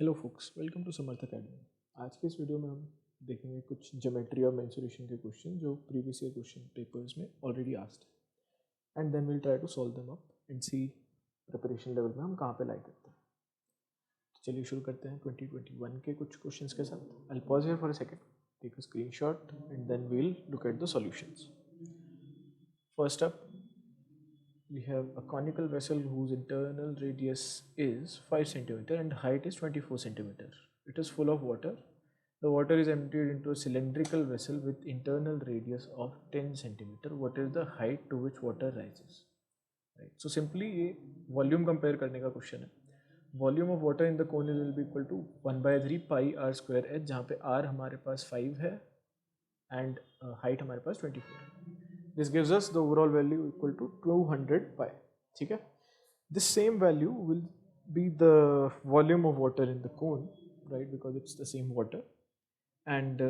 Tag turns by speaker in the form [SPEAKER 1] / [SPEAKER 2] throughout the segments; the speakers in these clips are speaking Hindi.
[SPEAKER 1] Hello folks, welcome to Samarth academy. आज के इस वीडियो में हम देखेंगे कुछ ज्योमेट्री और मेंसुरेशन के क्वेश्चन जो प्रीवियस ईयर क्वेश्चन पेपर्स में ऑलरेडी आस्क्ड है, and then will try to solve them up and see preparation level में हम कहाँ पे लाई करते हैं। तो चलिए शुरू करते हैं 2021 के कुछ क्वेश्चंस के साथ। I pause here for a second, take a screenshot and then we'll look at the solutions. First up, we have a conical vessel whose internal radius is 5 centimeter and height is 24 centimeter. It is full of water. The water is emptied into a cylindrical vessel with internal radius of 10 centimeter. What is the height to which water rises? Right. So simply ये volume compare करने का question है. Volume of water in the cone will be equal to 1/3 pi r square h, जहाँ पे r हमारे पास 5 है and height हमारे पास 24 है. This gives us the overall value equal to 200 pi. ठीक है. This same value will be the volume of water in the cone, right? Because it's the same water. And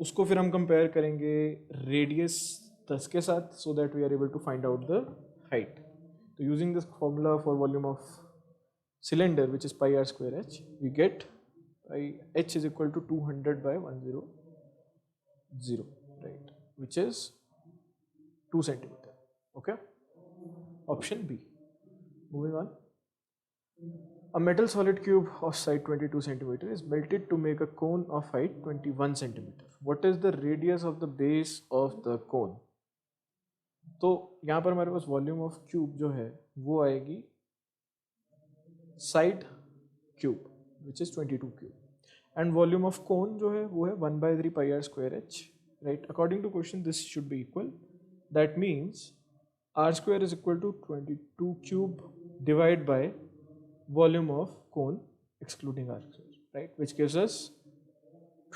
[SPEAKER 1] उसको फिर हम compare करेंगे radius 10 के साथ, so that we are able to find out the height. So using this formula for volume of cylinder, which is pi r square h, we get h is equal to 200 by 100, right? Which is 2 centimeter. Okay. Option B. Moving on. A metal solid cube of side 22 centimeter is melted to make a cone of height 21 centimeter. What is the radius of the base of the cone? तो यहाँ पर हमारे पास वॉल्यूम ऑफ क्यूब जो है वो आएगी side cube which is 22 cube, and volume of cone जो है वो है 1/3 pi r square h, right? According to question this should be equal. That means r square is equal to 22 cube divided by volume of cone excluding r square, right? Which gives us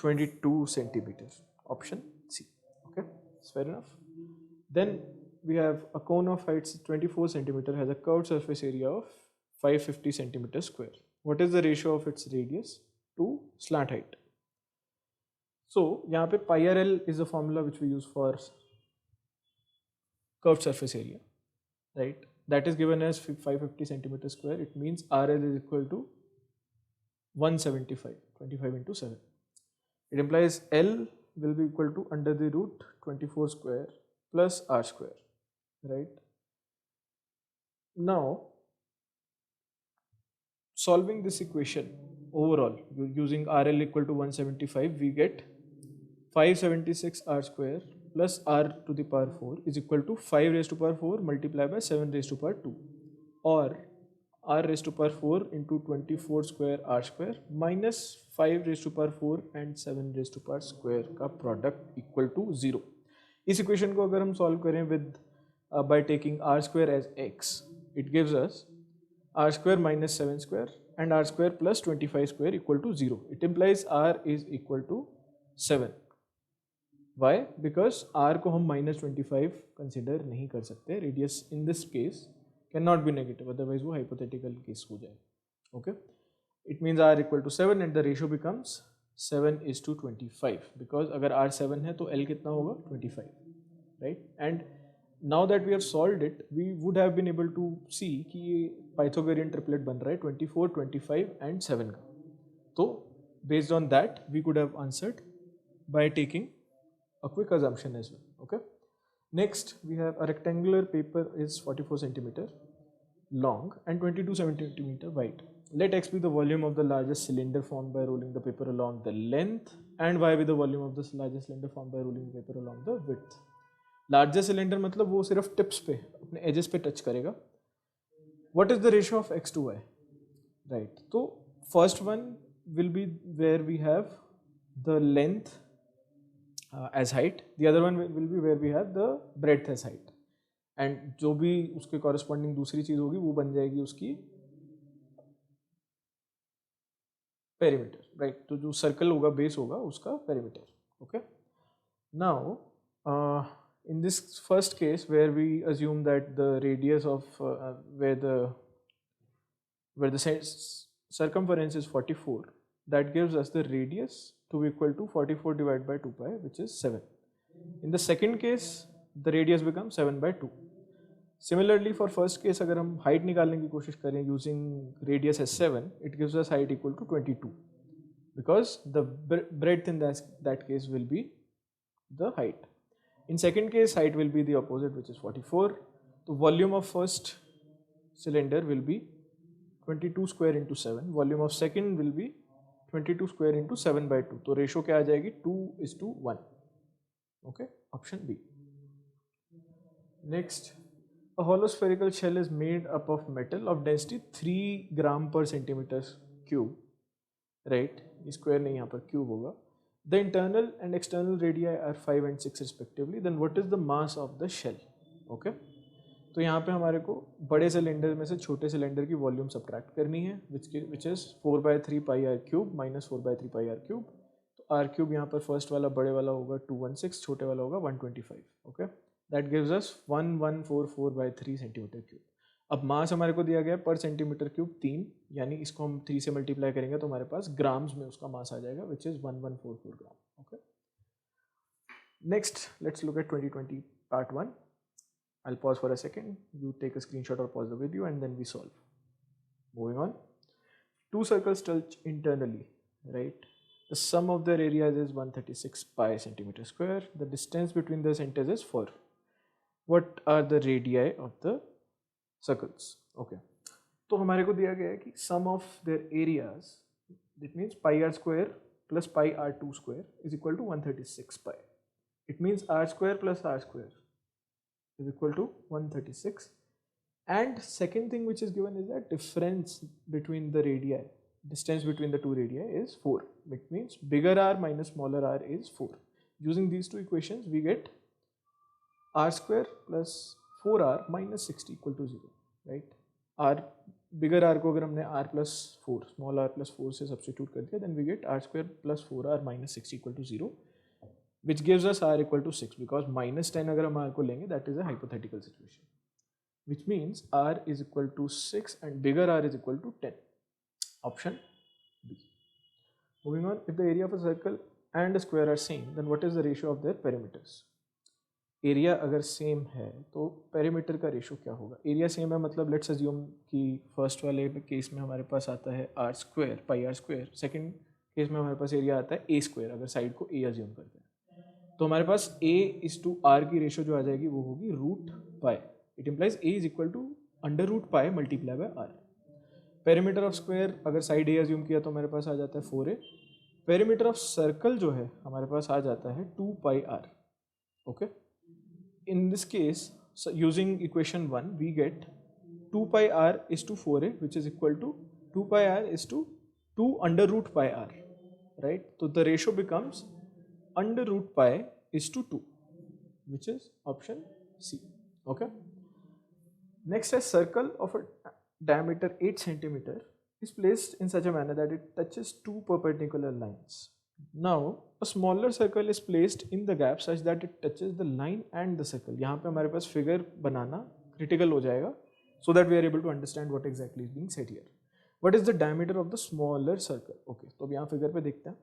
[SPEAKER 1] 22 centimeters. Option C. Okay, it's fair enough. Then we have a cone of height 24 centimeter has a curved surface area of 550 centimeters square. What is the ratio of its radius to slant height? So यहाँ पे pi r l is the formula which we use for curved surface area, right? That is given as 550 centimeter square. It means RL is equal to 175, 25 into 7. It implies L will be equal to under the root 24 square plus R square, right? Now, solving this equation overall using RL equal to 175, we get 576 R square plus r to the power 4 is equal to 5 raised to power 4 multiplied by 7 raised to power 2, or r raised to power 4 into 24 square r square minus 5 raised to power 4 and 7 raised to power square का product equal to 0. इस equation को अगर हम solve करें with by taking r square as x, it gives us r square minus 7 square and r square plus 25 square equal to 0. It implies r is equal to 7. Why? Because r को हम -25 कंसिडर नहीं कर सकते. Radius in this case can not be negative, otherwise वो हाइपोथेटिकल केस हो जाए. Okay, it means r equal to 7 and the ratio becomes 7:25, because अगर r 7 है तो l कितना होगा 25, right? And now that we have solved it, we would have been able to see कि ये पाइथागोरियन ट्रिपलेट बन रहा है 24, 25 एंड 7 का. तो based on that we could have answered by taking a quick assumption as well. Okay, next we have a rectangular paper is 44 centimeter long and 22 centimeter wide. Let x be the volume of the largest cylinder formed by rolling the paper along the length, and y be the volume of the largest cylinder formed by rolling the paper along the width. Largest cylinder मतलब वो सिर्फ tips पे अपने edges पे touch करेगा. What is the ratio of x to y? Right, तो first one will be where we have the length as height, the other one will be where we have the breadth as height, and जो भी उसके corresponding दूसरी चीज होगी वो बन जाएगी उसकी perimeter, right? तो जो circle होगा base होगा उसका perimeter. Okay, now in this first case where we assume that the radius of where the circumference is 44, that gives us the radius to be equal to 44 divided by 2 pi, which is 7. In the second case, the radius becomes 7/2. Similarly for first case अगर हम height निकालने की कोशिश करें using radius S7, it gives us height equal to 22 because the breadth in that case will be the height. In second case height will be the opposite, which is 44. The volume of first cylinder will be 22 square into 7. Volume of second will be 22 square into 7 by 2. तो ratio क्या आ जाएगी 2:1. Okay, option B. Next, a hollow spherical shell is made up of metal of density 3 gram per centimeter cube. Right, square नहीं यहाँ पर cube होगा. The internal and external radii are 5 and 6 respectively. Then what is the mass of the shell? Okay, तो यहाँ पे हमारे को बड़े सिलेंडर में से छोटे सिलेंडर की वॉल्यूम सब्ट्रैक्ट करनी है, which is 4/3 pi r cube minus 4/3 pi r cube. तो आर क्यूब यहाँ पर फर्स्ट वाला बड़े वाला होगा 216, छोटे वाला होगा 125. Okay, that gives us 1144/3 centimetre cube. अब मास हमारे को दिया गया पर सेंटीमीटर क्यूब 3, यानी इसको हम 3 से मल्टीप्लाई करेंगे तो हमारे पास ग्राम्स में उसका मास आ जाएगा, which is 1144 gram. Okay, next let's look at 2020 part 1. I'll pause for a second, you take a screenshot or pause the video and then we solve. Moving on. Two circles touch internally, right? The sum of their areas is 136 pi centimeter square. The distance between the centers is 4. What are the radii of the circles? Okay. तो हमारे को दिया गया है कि sum of their areas, that means pi r square plus pi r2 square is equal to 136 pi. It means r square plus r square is equal to 136, and second thing which is given is that difference between the radii, distance between the two radii is 4. It means bigger r minus smaller r is 4. Using these two equations we get r square plus 4r minus 60 equal to 0, right? r bigger r को अगर हमने r plus 4 small r plus 4 से substitute कर दिया, then we get r square plus 4r minus 60 equal to 0, which gives us r equal to 6, because minus 10 अगर हम r को लेंगे that is a hypothetical situation, which means r is equal to 6 and bigger r is equal to 10. Option B. Moving on, if the area of a circle and a square are same, then what is the ratio of their perimeters? Area अगर सेम है तो पेरीमीटर का रेशो क्या होगा? एरिया सेम है मतलब लेट्स अज्यूम कि फर्स्ट वाले केस में हमारे पास आता है r square pi r square, second case में हमारे पास एरिया आता है ए स्क्वायर, अगर साइड को ए अज्यूम करते हैं तो हमारे पास a:r की रेशो जो आ जाएगी वो होगी root pi. It implies a is equal to under root pi multiply by r. Perimeter of square अगर साइड a अज्यूम किया तो हमारे पास आ जाता है 4a. पेरीमीटर ऑफ सर्कल जो है हमारे पास आ जाता है 2 pi r. Okay, in this case using equation 1 we get 2 pi r is to 4a which is equal to 2 pi r is to 2 under root pi r, right? तो the ratio becomes under root pi is to 2, which is option C. Okay. Next, a circle of a diameter 8 centimeter is placed in such a manner that it touches two perpendicular lines. Now, a smaller circle is placed in the gap such that it touches the line and the circle. यहाँ पे हमारे पास figure बनाना critical हो जाएगा, so that we are able to understand what exactly is being said here. What is the diameter of the smaller circle? Okay, तो अब यहाँ figure पे देखते हैं.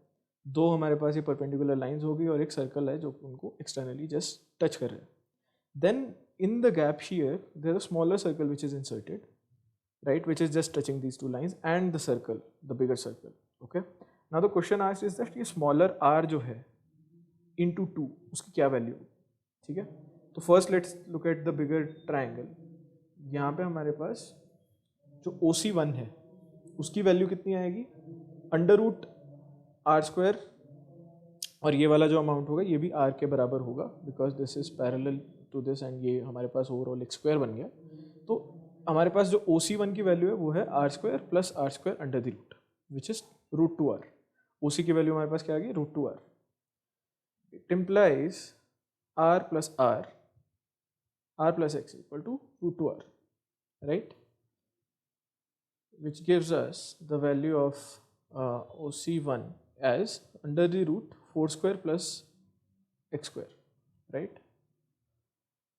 [SPEAKER 1] दो हमारे पास ये परपेंडिकुलर लाइंस होगी और एक सर्कल है जो उनको एक्सटर्नली जस्ट टच कर रहे हैं. Then in the gap here there is a smaller circle which is inserted, right, which is just touching these two lines and the circle, the bigger circle. Okay, now the question asked is that ये स्मॉलर आर जो है इनटू 2 उसकी क्या वैल्यू? ठीक है, तो first let's look at the bigger triangle. यहाँ पे हमारे पास जो OC1 है उसकी वैल्यू कितनी आएगी? अंडर रूट आर स्क्वायर, और ये वाला जो अमाउंट होगा ये भी आर के बराबर होगा because this is parallel to this and ये हमारे पास ओवरऑल एक स्क्वायर बन गया. तो हमारे पास जो OC1 की वैल्यू है वो है r square plus r square under the root which is root 2r. OC की वैल्यू हमारे पास क्या आ गई? Root 2r. It implies r plus r plus x equal to root 2r, right, which gives us the value of OC1 as under the root 4 square plus x square, right?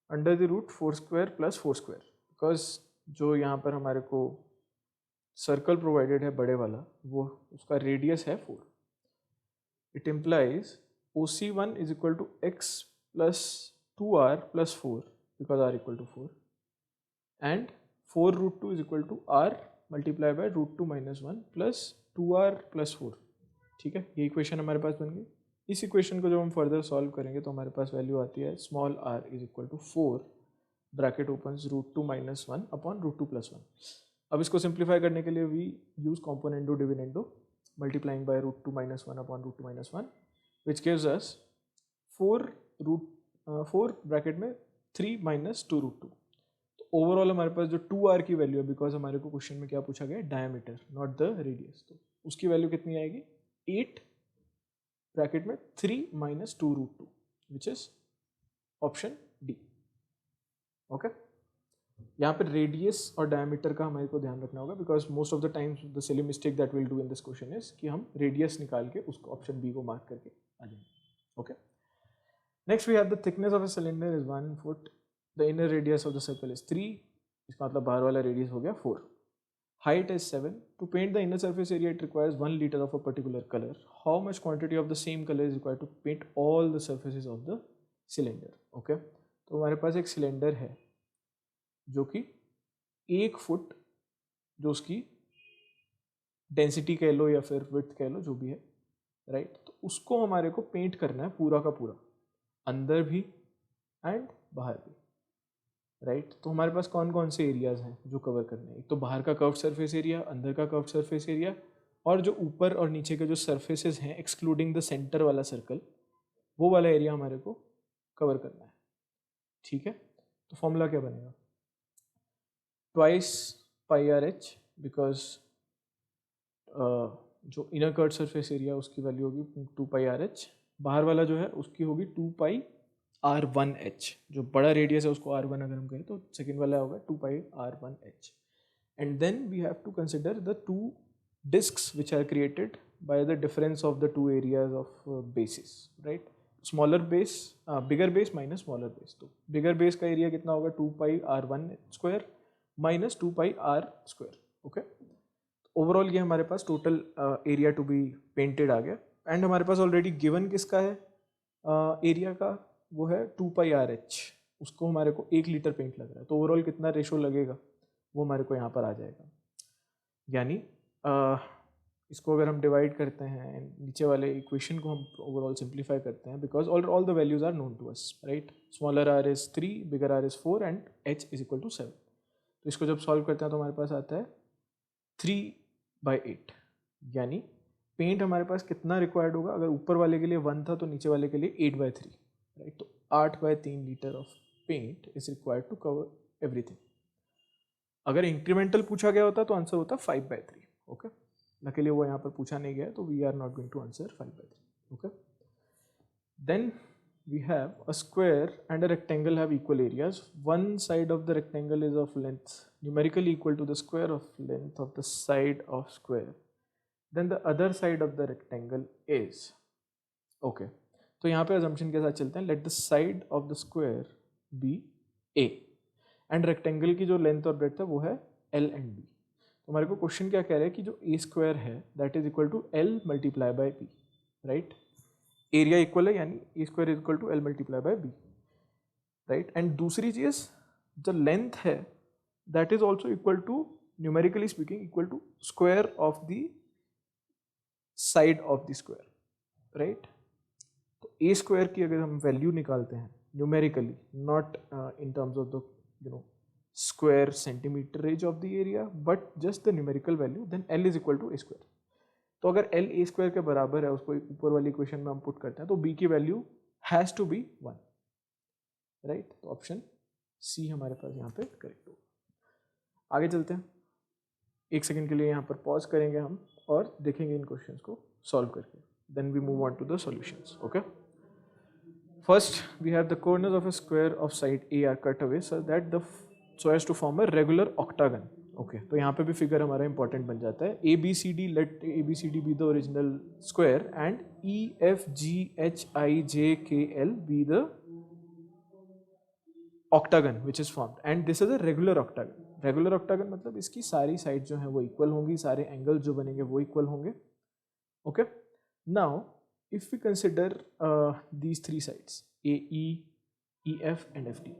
[SPEAKER 1] Under the root 4 square plus 4 square, because जो यहाँ पर हमारे को सर्कल प्रोवाइडेड है बड़े वाला वो उसका रेडियस है 4. It implies OC1 is equal to x plus 2r plus 4 because r equal to 4 and 4 root 2 is equal to r multiply by root 2 minus 1 plus 2r plus 4. ठीक है, ये इक्वेशन हमारे पास बन गई. इस इक्वेशन को जब हम फर्दर सॉल्व करेंगे तो हमारे पास वैल्यू आती है small r is equal to 4 bracket opens root 2 minus 1 upon root 2 plus 1. अब इसको सिंप्लीफाई करने के लिए we use componendo dividendo multiplying by root 2 minus 1 upon root 2 minus 1 which gives us 4 bracket में 3 माइनस 2 रूट 2. तो ओवरऑल हमारे पास जो 2r की वैल्यू है, बिकॉज हमारे को क्वेश्चन में क्या पूछा गया, डायमीटर नॉट द रेडियस, तो उसकी वैल्यू कितनी आएगी 8 ब्रैकेट में 3 minus 2 root 2 which is option D. Okay, यहाँ पर रेडियस और डायमीटर का हमारे को ध्यान रखना होगा, because most of the times the silly mistake that will do in this question is कि हम रेडियस निकाल के उसको ऑप्शन बी को मार्क करके आ जाएंगे. Okay, next we have the thickness of a cylinder is 1 foot, the inner radius of the circle is 3, इसका मतलब बाहर वाला रेडियस हो गया 4, height is 7. To paint the inner surface area it requires 1 litre of a particular colour. How much quantity of the same colour is required to paint all the surfaces of the cylinder. Okay, तो हमारे पास एक सिलेंडर है जो कि 1 फुट, जो उसकी डेंसिटी कह लो या फिर विड्थ कह लो, जो भी है, राइट. तो उसको हमारे को पेंट करना है पूरा का पूरा, अंदर भी एंड बाहर भी, राइट. तो हमारे पास कौन कौन से एरियाज हैं जो कवर करने हैं, एक तो बाहर का कर्व्ड सरफेस एरिया, अंदर का कर्व्ड सरफेस एरिया, और जो ऊपर और नीचे के जो सरफेसेस हैं एक्सक्लूडिंग द सेंटर वाला सर्कल, वो वाला एरिया हमारे को कवर करना है. ठीक है, तो फॉर्मूला क्या बनेगा, twice pi R H, because जो इनर कर्व्ड सरफेस एरिया उसकी वैल्यू होगी 2 पाई आर एच, बाहर वाला जो है उसकी होगी 2 पाई r1h, जो बड़ा रेडियस है उसको r1 अगर हम कहें तो सेकेंड वाला होगा 2 pi r1h. And then we have to consider the 2 discs which are created by the difference of the 2 areas of bases, right. Smaller base, bigger base minus smaller base. तो bigger base का एरिया कितना होगा 2 pi r1 square minus 2 pi r square. Okay, overall ये हमारे पास total area to be painted आ गया. एंड हमारे पास ऑलरेडी गिवन किसका है एरिया का, वो है 2 पाई आर एच, उसको हमारे को 1 लीटर पेंट लग रहा है. तो ओवरऑल कितना रेशो लगेगा वो हमारे को यहाँ पर आ जाएगा. यानी इसको अगर हम डिवाइड करते हैं, नीचे वाले इक्वेशन को हम ओवरऑल सिंप्लीफाई करते हैं, because all the values are known to us, right. Smaller r is 3, bigger r is 4 and h is equal to 7. तो इसको जब सॉल्व करते हैं तो हमारे पास आता है 3/8. यानी पेंट हमारे पास कितना रिक्वायर्ड होगा, अगर ऊपर वाले के लिए 1 था तो नीचे वाले के लिए 8/3, राइट. तो 8/3 litre of paint is required to cover everything. अगर इंक्रीमेंटल पूछा गया होता तो आंसर होता 5/3. ओके, लकीली वो यहाँ पर पूछा नहीं गया, तो we are not going to answer 5/3. Okay, then we have a square and a rectangle have equal areas. One side of the rectangle is of length numerically equal to the square of length of the side of square. Then the other side of the rectangle is, okay, तो यहाँ पे assumption के साथ चलते हैं, let the side of the square be a and rectangle की जो length और breadth है वो है L and B. तो हमारे को क्वेश्चन क्या कह रहा है कि जो a square है that is equal to L multiply by B, right. Area equal है, यानी A square is equal to L multiply by B, right. And दूसरी चीज जो लेंथ है that is also equal to, numerically speaking, equal to square of the side of the square, right. तो ए स्क्वायर की अगर हम वैल्यू निकालते हैं numerically, not in terms of the square centimeterage of the area, but just the numerical value, then L is equal to a square. तो अगर L ए स्क्वायर के बराबर है, उसको ऊपर वाली इक्वेशन में हम पुट करते हैं, तो B की value has to be 1, right. तो ऑप्शन सी हमारे पास यहाँ पे करेक्ट होगा. आगे चलते हैं, 1 सेकेंड के लिए यहाँ पर पॉज करेंगे हम और देखेंगे इन क्वेश्चंस को सॉल्व करके. Then we move on to the solutions. Okay, first we have the corners of a square of side a are cut away so that so as to form a regular octagon. Okay, तो यहाँ पे भी फिगर हमारा इंपॉर्टेंट बन जाता है. A B C D, let A B C D be the original square and E F G H I J K L be the octagon which is formed, and this is a regular octagon. Regular octagon मतलब इसकी सारी साइड जो है वो इक्वल होंगी, सारे एंगल जो बनेंगे वो इक्वल होंगे. Okay, now if we consider these 3 sides A E F and F D,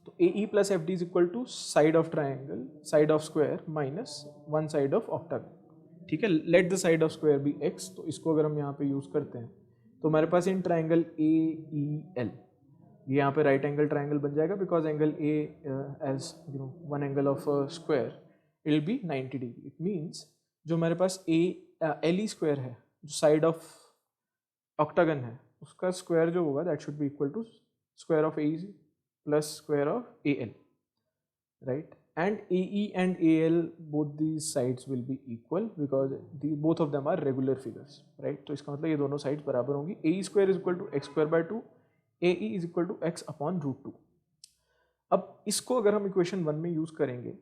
[SPEAKER 1] तो AE plus FD is equal to side of triangle, side of square minus one side of octagon. ठीक है, let the side of square be x, तो इसको अगर हम यहाँ पे यूज करते हैं तो हमारे पास इन ट्राइंगल AEL, ये यहाँ पे राइट एंगल ट्राइंगल बन जाएगा because angle A as you know one angle of square it will be 90 degree. It means जो हमारे पास LE स्क्वायर है, जो साइड ऑफ ऑक्टागन है, उसका स्क्वायर जो होगा that should be equal to square of AE plus square of AL, right? And AE and AL, both these sides will be equal because both of them are regular figures, right? तो इसका मतलब ये दोनों sides बराबर होंगी। AE square is equal to x square by 2, AE is equal to x upon root 2। अब इसको अगर हम इक्वेशन 1 में यूज करेंगे,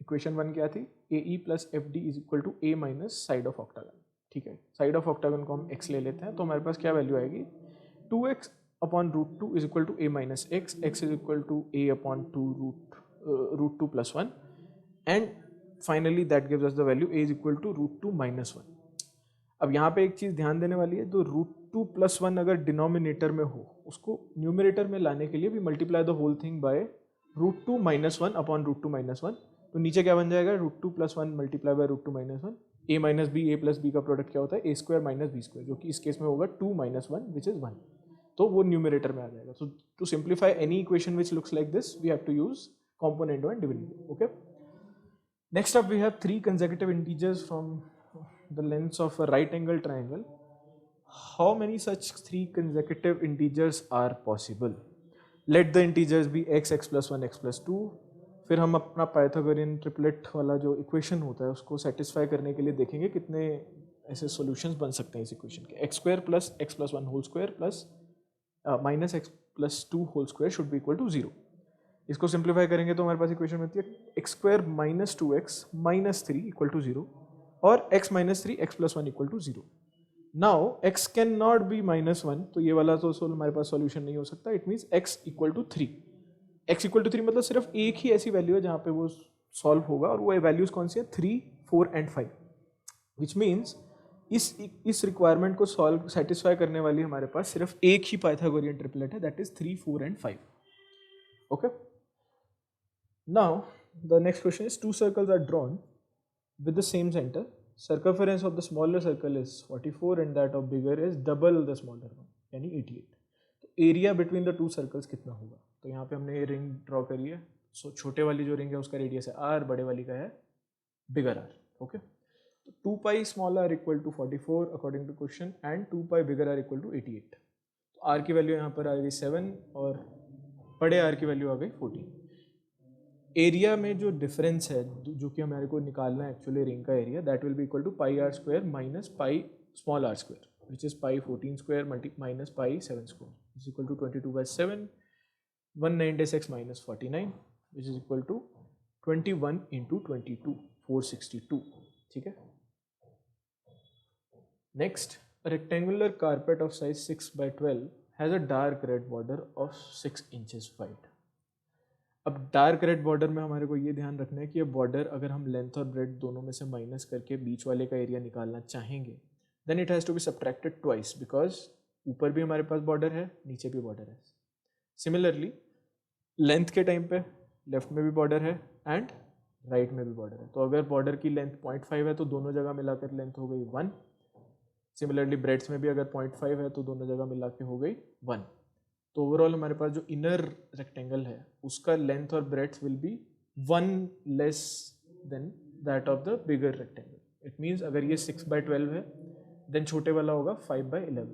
[SPEAKER 1] इक्वेशन 1 क्या थी? AE plus FD is equal to A minus side of octagon। ठीक है, साइड ऑफ ऑक्टागन को हम x ले लेते हैं, तो हमारे पास क्या वैल्यू आएगी? 2x upon root 2 is equal to a minus x, x is equal to a upon 2 root 2 plus 1, and finally that gives us the value a is equal to root 2 minus 1। अब यहाँ पे एक चीज़ ध्यान देने वाली है, तो root 2 plus 1 अगर डिनोमिनेटर में हो, उसको न्यूमरेटर में लाने के लिए भी multiply the whole thing by root 2 minus 1 upon root 2 minus 1। तो नीचे क्या बन जाएगा? root 2 plus 1 multiply by root 2 minus 1, a minus b, a plus b का प्रोडक्ट क्या होता है? a square minus b square, जो कि इस केस में होगा 2 minus 1 विच इज 1, तो वो न्यूमरेटर में आ जाएगा। So to simplify any equation which looks like this we have to use component and dividend. Okay, next up we have 3 consecutive integers from the lengths of a right angle triangle. How many such 3 consecutive integers are possible? Let the integers be x, x plus 1, x plus 2। फिर हम अपना पाइथागोरियन ट्रिपलेट वाला जो इक्वेशन होता है उसको सेटिस्फाई करने के लिए देखेंगे कितने ऐसे सॉल्यूशंस बन सकते हैं इस इक्वेशन के। x square plus x plus 1 whole square plus minus x plus 2 whole square should be equal to 0। इसको सिंप्लीफाई करेंगे तो हमारे पास इक्वेशन बनती है x square minus 2x minus 3 equal to 0 और x minus 3 x plus 1 equal to 0। Now x can not be minus 1, तो ये वाला तो हमारे पास सॉल्यूशन नहीं हो सकता। It means x equal to 3, x equal to 3 मतलब सिर्फ एक ही ऐसी वैल्यू है जहाँ पे वो सॉल्व होगा, और वो वैल्यूज कौन सी है? 3, 4 एंड 5, विच मीन्स इस रिक्वायरमेंट को सॉल्व सेटिस्फाई करने वाली हमारे पास सिर्फ एक ही पाइथागोरियन ट्रिपलेट है, that is 3, 4 and 5। Okay, now the next question is 2 circles are drawn with the same centre, circumference of the smaller circle is 44 and that of bigger is double the smaller one, यानी 88। तो एरिया बिटवीन द 2 सर्कल्स कितना होगा? तो यहाँ पे हमने ये रिंग ड्रॉ करी है। सो छोटे वाली जो रिंग है उसका रेडियस है r, बड़े वाली का है बिगर r। ओके, तो 2 pi small r equal to 44 according to question and 2 pi bigger r equal to 88। तो r की वैल्यू यहाँ पर आ गई 7 और बड़े r की वैल्यू आ गई 14। एरिया में जो डिफरेंस है जो कि हमारे को निकालना है एक्चुअली रिंग का area, that will be equal to pi r square minus pi small r square which is pi 14 square minus pi 7 square is equal to 22/7, 196 minus 49 which is equal to 21 into 22, 462। ठीक है, next, a rectangular carpet of size 6/12 has a dark red border of 6 inches wide। अब डार्क रेड बॉर्डर में हमारे को ये ध्यान रखना है कि ये बॉर्डर अगर हम लेंथ और ब्रेड दोनों में से माइनस करके बीच वाले का एरिया निकालना चाहेंगे then it has to be subtracted twice, because ऊपर भी हमारे पास बॉर्डर है, नीचे भी बॉर्डर है। सिमिलरली लेंथ के टाइम पे लेफ्ट में भी बॉर्डर है एंड राइट में भी बॉर्डर है। तो अगर बॉर्डर की लेंथ 0.5 है तो दोनों जगह मिला कर लेंथ हो गई 1। सिमिलरली ब्रेड्स में भी अगर 0.5 है तो दोनों जगह मिला के हो गई 1। तो ओवरऑल हमारे पास जो इनर रेक्टेंगल है उसका लेंथ और breadth will be 1 less than that of the bigger rectangle. It means अगर ये 6/12 है देन छोटे वाला होगा 5/11।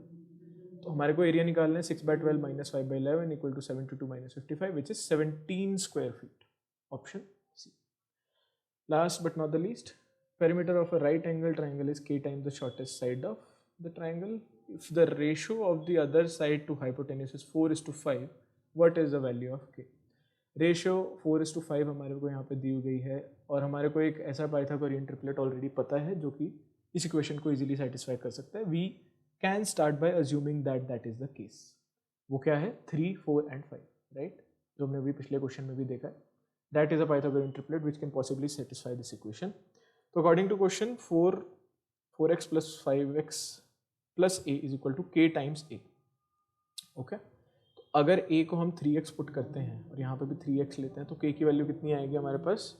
[SPEAKER 1] तो हमारे को एरिया निकालना है 6/12 minus 5/11 equal to 72 minus 55 which is 17 square feet, option C. Last but not the least, perimeter of a right angle triangle is k times the shortest side of the triangle. If the ratio of the other side to hypotenuse is 4:5, what is the value of k? Ratio 4:5 हमारे को यहाँ पे दी गई है और हमारे को एक ऐसा पाइथागोरियन ट्रिपलेट ऑलरेडी पता है जो कि इस इक्वेशन को इजीली सेटिस्फाई कर सकता है। We can start by assuming that is the case. वो क्या है? 3, 4 एंड 5, राइट, जो हमने अभी पिछले क्वेश्चन में भी देखा है। That is a Pythagorean triplet which can possibly satisfy this equation. तो according to question 4x plus 5x plus a is equal to k times a। Okay, तो अगर a को हम 3x पुट करते हैं और यहाँ पे भी 3x लेते हैं तो k की वैल्यू कितनी आएगी हमारे पास,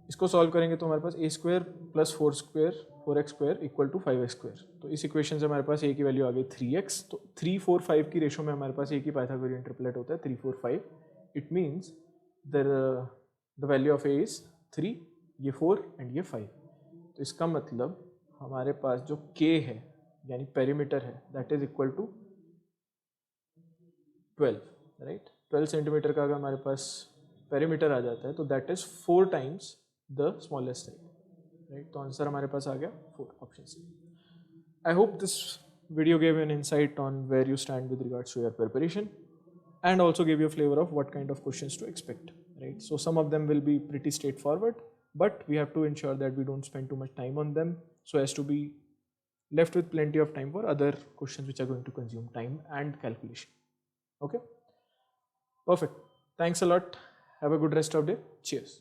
[SPEAKER 1] इसको सॉल्व करेंगे तो हमारे पास a square plus 4x square equal to 5x square. तो इस इक्वेशन से हमारे पास a की वैल्यू आ गई 3x। तो 3 4 5 की रेशो में हमारे पास a की पाइथागोरियन ट्रिपलेट होता है 3 4 5। It means the value of a is 3, ये 4 एंड ये 5। तो इसका मतलब हमारे पास जो k है यानी पेरीमीटर है that is equal to 12, right. 12 centimetre का अगर हमारे पास पेरीमीटर आ जाता है तो that is 4 times the smallest side, right. तो आंसर हमारे पास आ गया 4, option C. I hope this video gave you an insight on where you stand with regards to your preparation and also gave you a flavor of what kind of questions to expect, right? So some of them will be pretty straightforward, but we have to ensure that we don't spend too much time on them so as to be left with plenty of time for other questions which are going to consume time and calculation. Okay, perfect. Thanks a lot. Have a good rest of the day. Cheers.